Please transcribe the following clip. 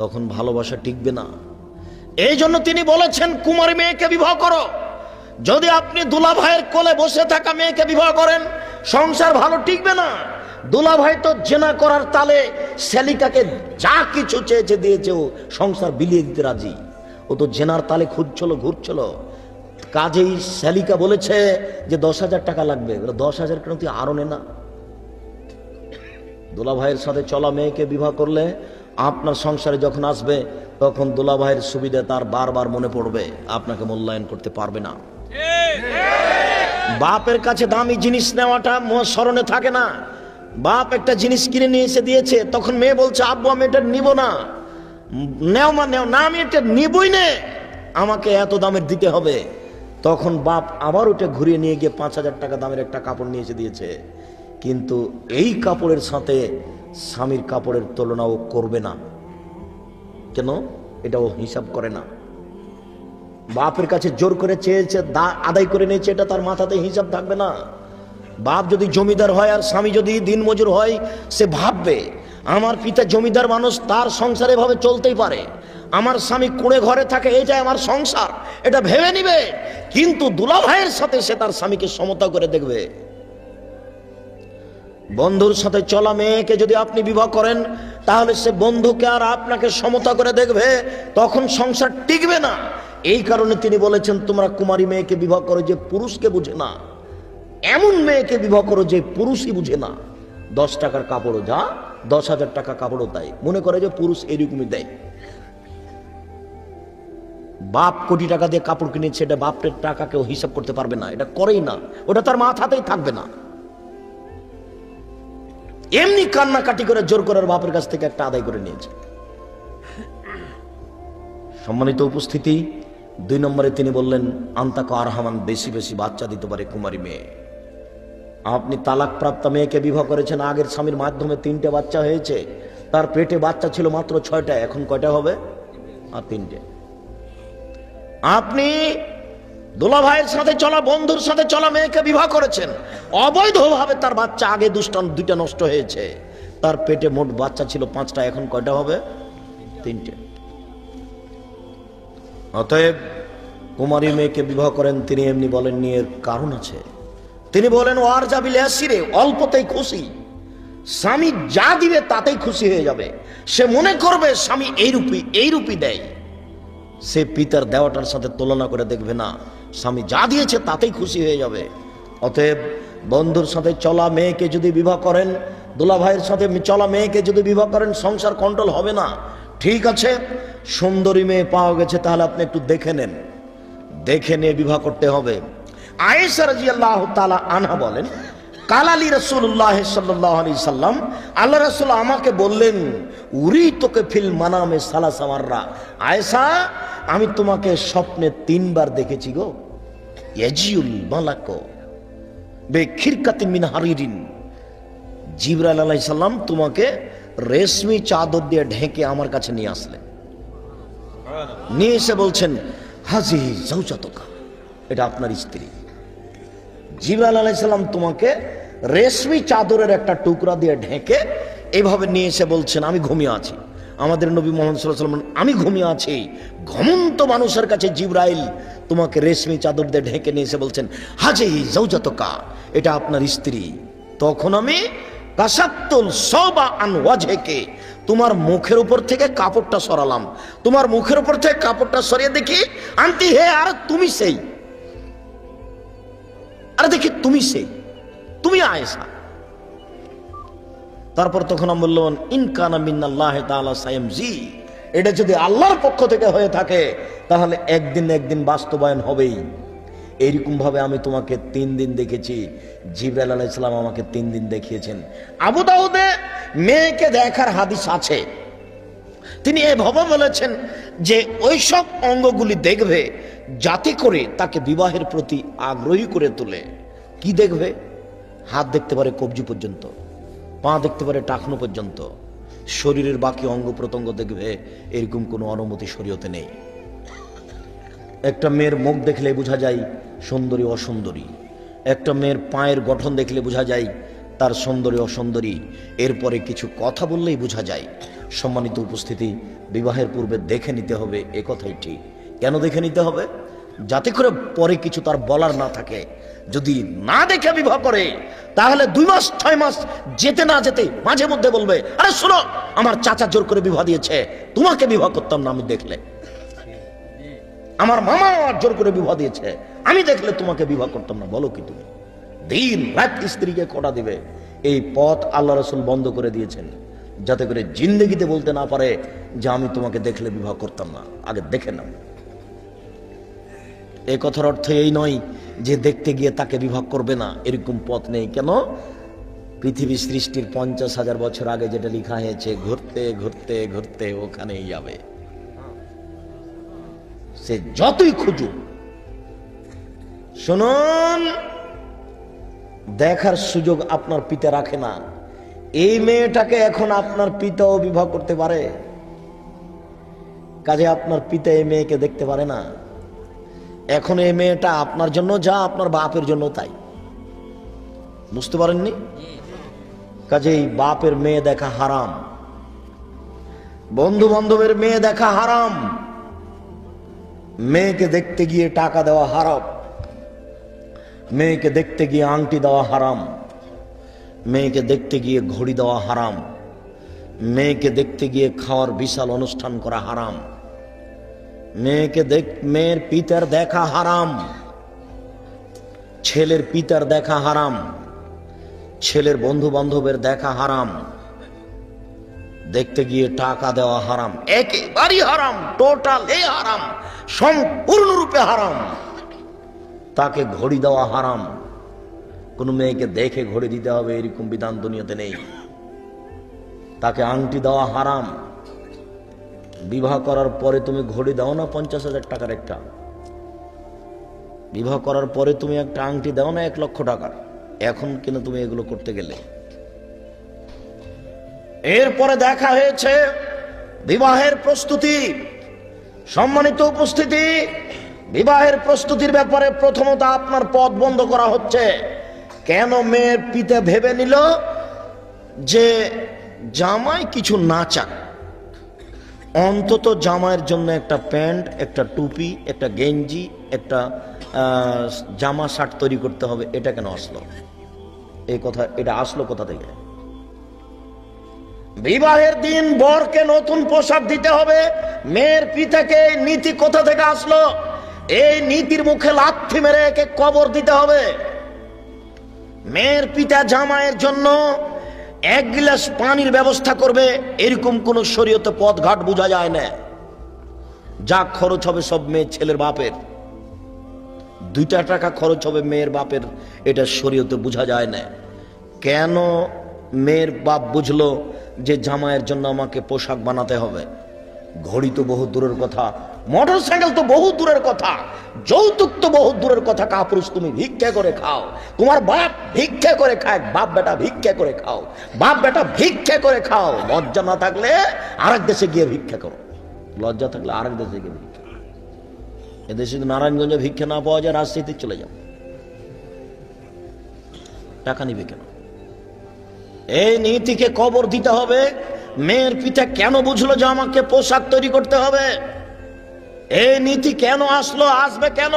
তখন ভালোবাসা টিকবে না। এই জন্য তিনি বলেছেন কুমারী মেয়েকে বিবাহ করো। যদি আপনি দুলাভাইয়ের কোলে বসে থাকা মেয়েকে বিবাহ করেন, সংসার ভালো টিকবে না। দুলাভাই তো জেনা করার তালে শ্যালিকাকে যা কিছু চেয়েছে দিয়েছে, ও সংসার বিলিয়ে দিতে রাজি। ও তো জেনার তালে খুঁজছিল, ঘুরছিল। কাজেই শ্যালিকা বলেছে যে 10,000 টাকা লাগবে। 10,000 কেন, তুই আরো নে না। দুলাভাইয়ের সাথে চলা মেয়েকে বিবাহ করলে আপনার সংসারে যখন আসবে, তখন দুলাভাইয়ের সুবিধা তার বারবার মনে পড়বে, আপনাকে মূল্যায়ন করতে পারবে না। বাপের কাছে দামি জিনিস নেওয়াটা স্মরণে থাকে না। বাপ একটা জিনিস কিনে নিয়ে এসে দিয়েছে, তখন মেয়ে বলছে আব্বু আমি এটা নিব না। নেও মা নেও না, আমি এটা নিবই না, আমাকে এত দামের দিতে হবে। তখন বাপ আবার ওটা ঘুরিয়ে নিয়ে গিয়ে 5,000 টাকা দামের একটা কাপড় নিয়ে এসে দিয়েছে, কিন্তু এই কাপড়ের সাথে স্বামীর কাপড়ের তুলনা ও করবে না। কেন? এটা ও হিসাব করে না। বাপের কাছে জোর করে চেয়েছে, আদায় করে নিয়েছে, এটা তার মাথাতে হিসাব থাকবে না। বাপ যদি জমিদার হয় আর স্বামী যদি দিনমজুর হয়, সে ভাববে আমার পিতা জমিদার মানুষ, তার সংসারে ভাবে চলতেই পারে, আমার স্বামী কুঁড়ে ঘরে থাকে, এটাই আমার সংসার, এটা ভেবে নিবে। কিন্তু দুলাভাইয়ের সাথে সে তার স্বামীকে সমতা করে দেখবে। বন্ধুর সাথে চলা মেয়েকে যদি আপনি বিবাহ করেন, তাহলে সে বন্ধুকে আর আপনাকে সমতা করে দেখবে, তখন সংসার টিকবে না। এই কারণে তিনি বলেছেন তোমরা কুমারী মেয়েকে বিবাহ করো যে পুরুষকে বুঝে না, এমন মেয়েকে বিবাহ করো যে পুরুষই বুঝে না। 10 টাকার কাপড়ও যা, 10,000 টাকা কাপড়ও তাই, মনে করে যে পুরুষ এরকমই দেয়। বাপ কোটি টাকা দিয়ে কাপড় কিনেছে, এটা বাপের টাকা কেউ হিসাব করতে পারবে না, এটা করেই না, ওটা তার মাথাতেই থাকবে না। এমনি কান্নাকাটি করে জোর করে বাপের কাছ থেকে একটা আদায় করে নিয়েছে। সম্মানিত উপস্থিতি, 2 নম্বরে তিনি বললেন আন্তাকা আরহামান, বেশি বেশি বাচ্চা দিতে পারে কুমারী মেয়ে। আপনি তালাক প্রাপ্ত মেয়েকে বিবাহ করেছেন, আগের স্বামীর মাধ্যমে 3টে বাচ্চা হয়েছে, তার পেটে বাচ্চা ছিল মাত্র 6টা, এখন কয়টা হবে? আর 3টে। আপনি দুলাভাইয়ের সাথে চলা, বন্ধুর সাথে চলা মেয়েকে বিবাহ করেছেন, অবৈধভাবে তার বাচ্চা আগে 2টা নষ্ট হয়েছে, তার পেটে মোট বাচ্চা ছিল 5টা, এখন কয়টা হবে? 3টে। অতএব কুমারী মেয়েকে বিবাহ করেন, তিনি এমনি বলেননি, এর কারণ আছে। তিনি বলেন ওয়ার জাবিল আসিরে, অল্পতেই খুশি। স্বামী যা দিবে তাতেই খুশি হয়ে যাবে। সে মনে করবে স্বামী এইরূপই দেয়, সে পিতার দেওয়াটার সাথে তুলনা করে দেখবে না, স্বামী যা দিয়েছে তাতেই খুশি হয়ে যাবে। অতএব বন্ধুর সাথে চলা মেয়েকে যদি বিবাহ করেন, দুলাভাইয়ের সাথে চলা মেয়েকে যদি বিবাহ করেন, সংসার কন্ট্রোল হবে না। ঠিক আছে, সুন্দরী মেয়ে পাওয়া গেছে, তাহলে আপনি একটু দেখে নেন, দেখে নিয়ে বিবাহ করতে হবে। আয়েশা রাদিয়াল্লাহু তাআলা আনহা বলেন কালালি রাসূলুল্লাহ সাল্লাল্লাহু আলাইহি সাল্লাম, আল্লাহ রাসূল আমাকে বললেন উরি তোকে ফিল মানামে সালাসা মাররা, আয়েশা আমি তোমাকে স্বপ্নে 3 বার দেখেছি গো। ইয়াজিউল মালাক বিখিরকাতিন মিন হারিরিন, জিবরাইল আলাইহিস সালাম তোমাকে রেশমি চাদর দিয়ে ঢেকে আমার কাছে নিয়ে আসলেন, নিয়ে এসে বলছেন হাজিহি যাওজাতুকা, এটা আপনার স্ত্রী। জিবরাইল আলাইহিস সালাম তোমাকে রেশমি চাদরের একটা টুকরা দিয়ে ঢেকে এইভাবে নিয়ে এসে বলছেন আমি ঘুমিয়ে আছি। আমাদের নবী মুহাম্মদ সাল্লাল্লাহু আলাইহি ওয়াসাল্লাম আমি ঘুমিয়ে আছি, ঘুমন্ত মানুষের কাছে জিবরাইল তোমাকে রেশমি চাদর দিয়ে ঢেকে নিয়ে এসে বলছেন হাজিহি যাওজাতুকা, এটা আপনার স্ত্রী। তখন আমি কাসাতুল সাবা আন ওয়াজহিকে, তোমার মুখের উপর থেকে কাপড়টা সরালাম, তোমার মুখের উপর থেকে কাপড়টা সরিয়ে দেখি আন্তি হে, আর তুমি সেই, আরে দেখি তুমি সেই, তুমি আয়েশা। তারপর তখন আমি বললাম ইন কানা মিনাল্লাহি তাআলা সায়ামজি, এটা যদি আল্লাহর পক্ষ থেকে হয়ে থাকে তাহলে একদিন না একদিন বাস্তবায়ন হবেই। এইরকম ভাবে আমি তোমাকে 3 দিন দেখেছি, জিবরাইল আলাইহিস সালাম আমাকে 3 দিন দেখিয়েছেন। আবু দাউদে মেয়েকে দেখার হাদিস আছে, তিনি এভাবে বলেছেন যে ওই সব অঙ্গগুলি দেখবে যাতে করে তাকে বিবাহের প্রতি আগ্রহী করে তোলে। কি দেখবে? হাত দেখতে পারে কবজি পর্যন্ত, পা দেখতে পারে টাকনো পর্যন্ত, শরীরের বাকি অঙ্গ প্রত্যঙ্গ দেখবে, এরকম কোনো অনুমতি শরীয়তে নেই। একটা মেয়ের মুখ দেখলে বোঝা যায় সুন্দরী অসুন্দরী, একটা মেয়ের পায়ের গঠন দেখলে বোঝা যায় তার সুন্দরী অসুন্দরী, এরপরে কিছু কথা বললেই বোঝা যায়। সম্মানিত উপস্থিতি, বিবাহের পূর্বে দেখে নিতে হবে, এ কথাই ঠিক। কেন দেখে নিতে হবে? যাতে করে পরে কিছু তার বলার না থাকে। যদি না দেখে বিবাহ করে তাহলে 2 মাস 6 মাস যেতে না যেতে মাঝে মধ্যে বলবে, আরে শোনো, আমার চাচা জোর করে বিবাহ দিয়েছে, তোমাকে বিবাহ করতাম না আমি দেখলে। আমার মামা জোর করে বিবাহ দিয়েছে, আমি দেখলে তোমাকে বিবাহ করতাম না। বলো কি তুমি? দিন রাত স্ত্রীকে খোঁটা দিবে। এই পথ আল্লাহ রাসূল বন্ধ করে দিয়েছেন, যাতে করে জিন্দেগিতে বলতে না পারে যে আমি তোমাকে দেখলে বিবাহ করতাম না, আগে দেখে নাও। এই কথার অর্থ এই নয় যে দেখতে গিয়ে তাকে বিবাহ করবে না, এরকম পথ নেই। কেন? পৃথিবী সৃষ্টির 50,000 বছর আগে যেটা লেখা হয়েছে, ঘুরতে ঘুরতে ঘুরতে ওখানেই যাবে। সে যতই খুঁজুক, শুনুন, দেখার সুযোগ আপনার পিতা রাখে না। এই মেয়েটাকে এখন আপনার পিতাও বিবাহ করতে পারে, কাজে আপনার পিতা এই মেয়েকে দেখতে পারে না। এখন এই মেয়েটা আপনার জন্য যা, আপনার বাপের জন্য তাই। বুঝতে পারেননি? কাজেই বাপের মেয়ে দেখা হারাম, বন্ধু বান্ধবের মেয়ে দেখা হারাম, মেয়েকে দেখতে গিয়ে টাকা দেওয়া হারাম, মেয়েকে দেখতে গিয়ে আংটি দেওয়া হারাম, মেয়েকে দেখতে গিয়ে ঘড়ি দেওয়া হারাম, মেয়েকে দেখতে গিয়ে খাওয়ার বিশাল অনুষ্ঠান করা হারাম, মেয়ের পিতার দেখা হারাম, ছেলের পিতার দেখা হারাম, ছেলের বন্ধু বান্ধবের দেখা হারাম, দেখতে গিয়ে টাকা দেওয়া হারাম, একেবারেই হারাম, টোটালি হারাম, সম্পূর্ণরূপে হারাম। তাকে ঘড়ি দেওয়া হারাম, কোন মেয়েকে দেখে ঘড়ি দিতে হবে এরকম বিধান দুনিয়াতে নেই। তাকে আংটি দেওয়া হারাম। বিবাহ করার পরে তুমি ঘড়ি দাও না 50,000 টাকার একটা, বিবাহ করার পরে তুমি একটা আংটি দাও না 1 লক্ষ টাকার। এখন কেন তুমি এগুলো করতে গেলে? এরপরে দেখা হয়েছে বিবাহের প্রস্তুতি। সম্মানিত উপস্থিতি, বিবাহের প্রস্তুতির ব্যাপারে প্রথমত আপনার পথ বন্ধ করা হচ্ছে। কেন? মেয়ের পিতা ভেবে নিল যে জামাই কিছু না চাক, অন্তত জামাইয়ের জন্য একটা প্যান্ট, একটা টুপি, একটা গেঞ্জি, একটা জামা শার্ট তৈরি করতে হবে। এটা কেন আসলো? এই কথা এটা আসলো কোথা থেকে? বিবাহের দিন বরকে নতুন পোশাক দিতে হবে, মেয়ের পিতাকে নীতি কোথা থেকে আসলো? এই নীতির মুখে লাথি মেরে একে কবর দিতে হবে। মেয়ের পিতা জামাইয়ের জন্য 1 গ্লাস পানির ব্যবস্থা করবে, এরকম কোন শরীয়তে পথ ঘাট বোঝা যায় না। যা খরচ হবে সব মেয়ে ছেলের বাপের, 2 টাকা খরচ হবে মেয়ের বাপের, এটা শরীয়তে বোঝা যায় না। কেন মেয়ের বাপ বুঝলো যে জামাইয়ের জন্য আমাকে পোশাক বানাতে হবে? ঘড়ি তো বহু দূরের কথা, মোটর সাইকেল তো বহু দূরের কথা, যৌতুক তো বহু দূরের কথা। কাপুরুষ তুমি ভিক্ষা করে খাও, তোমার বাপ ভিক্ষা করে খায়, বাপ বেটা ভিক্ষা করে খাও, বাপ বেটা ভিক্ষা করে খাও। লজ্জা না থাকলে আরেক দেশে গিয়ে ভিক্ষা করো, লজ্জা থাকলে আরেক দেশে গিয়ে ভিক্ষা। এদেশে নারায়ণগঞ্জে ভিক্ষা না পাওয়া যায়, রাজশাহীতে চলে যাও, টাকা নিবে কেন? এই নীতিকে কবর দিতে হবে। মেয়ের পিতা কেন বুঝলো যে আমাকে পোশাক তৈরি করতে হবে? এই নীতি কেন আসলো, আসবে কেন?